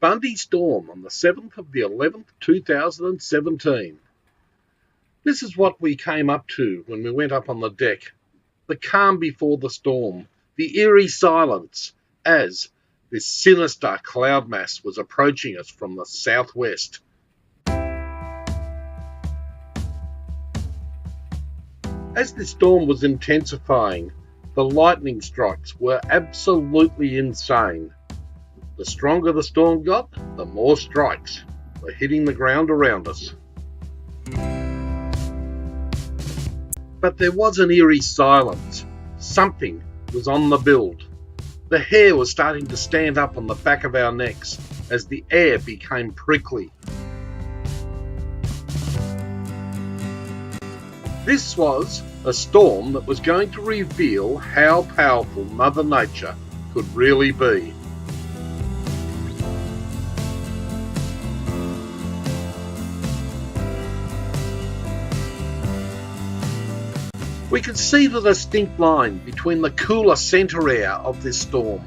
Bundy Storm on the 7th of the 11th, 2017. This is what we came up to when we went up on the deck. The calm before the storm, the eerie silence as this sinister cloud mass was approaching us from the southwest. As the storm was intensifying, the lightning strikes were absolutely insane. The stronger the storm got, the more strikes were hitting the ground around us. But there was an eerie silence. Something was on the build. The hair was starting to stand up on the back of our necks as the air became prickly. This was a storm that was going to reveal how powerful Mother Nature could really be. We could see the distinct line between the cooler centre air of this storm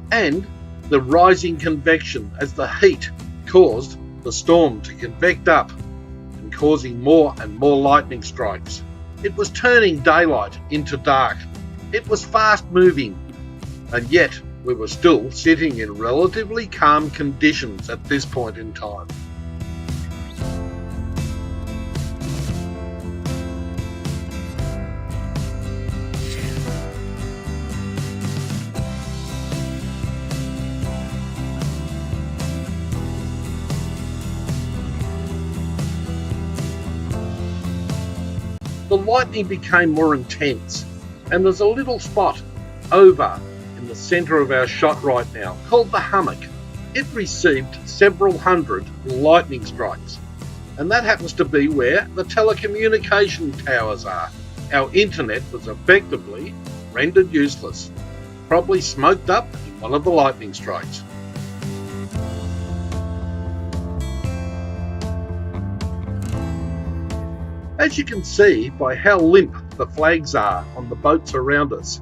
and the rising convection as the heat caused the storm to convect up and causing more and more lightning strikes. It was turning daylight into dark. It was fast moving, and yet we were still sitting in relatively calm conditions at this point in time. The lightning became more intense, and there's a little spot over in the centre of our shot right now called the hummock. It received several hundred lightning strikes, and that happens to be where the telecommunication towers are. Our internet was effectively rendered useless, probably smoked up in one of the lightning strikes. As you can see by how limp the flags are on the boats around us,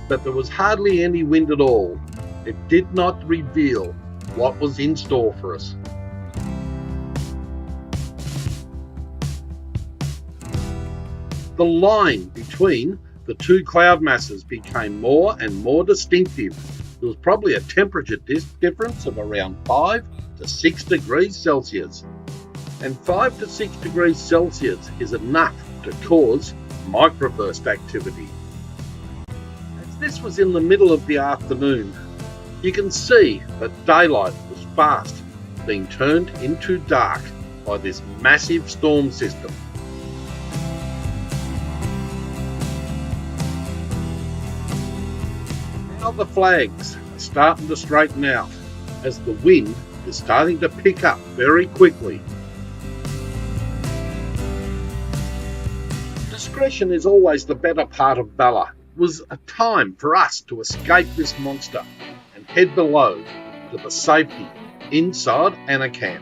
that there was hardly any wind at all. It did not reveal what was in store for us. The line between the two cloud masses became more and more distinctive. There was probably a temperature difference of around 5 to 6 degrees Celsius. And 5 to 6 degrees Celsius is enough to cause microburst activity. As this was in the middle of the afternoon, you can see that daylight was fast being turned into dark by this massive storm system. Now the flags are starting to straighten out as the wind is starting to pick up very quickly. Discretion is always the better part of valour. It was a time for us to escape this monster and head below to the safety inside Annecam.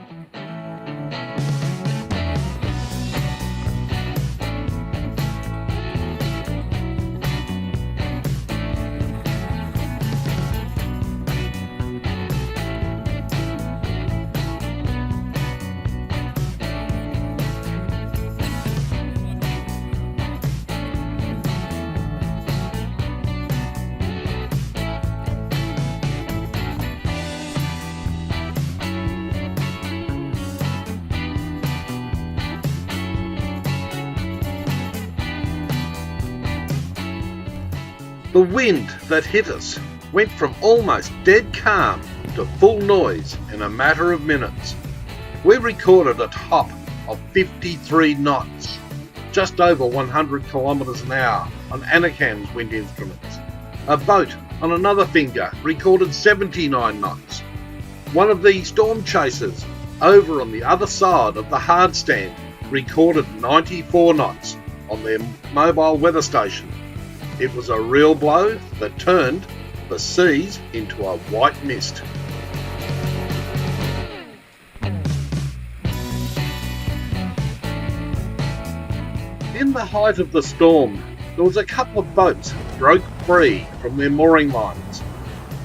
The wind that hit us went from almost dead calm to full noise in a matter of minutes. We recorded a top of 53 knots, just over 100 kilometres an hour on Annecam's wind instruments. A boat on another finger recorded 79 knots. One of the storm chasers over on the other side of the hard stand recorded 94 knots on their mobile weather station. It was a real blow that turned the seas into a white mist. In the height of the storm, there was a couple of boats broke free from their mooring lines.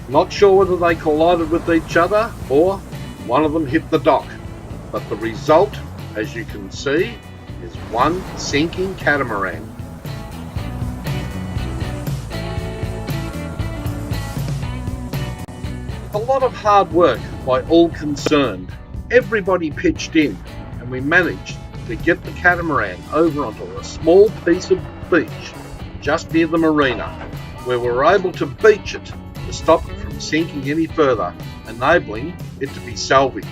Not sure whether they collided with each other or One of them hit the dock, but the result, as you can see, is one sinking catamaran. A lot of hard work by all concerned. Everybody pitched in, and we managed to get the catamaran over onto a small piece of beach just near the marina, where we were able to beach it to stop it from sinking any further, enabling it to be salvaged.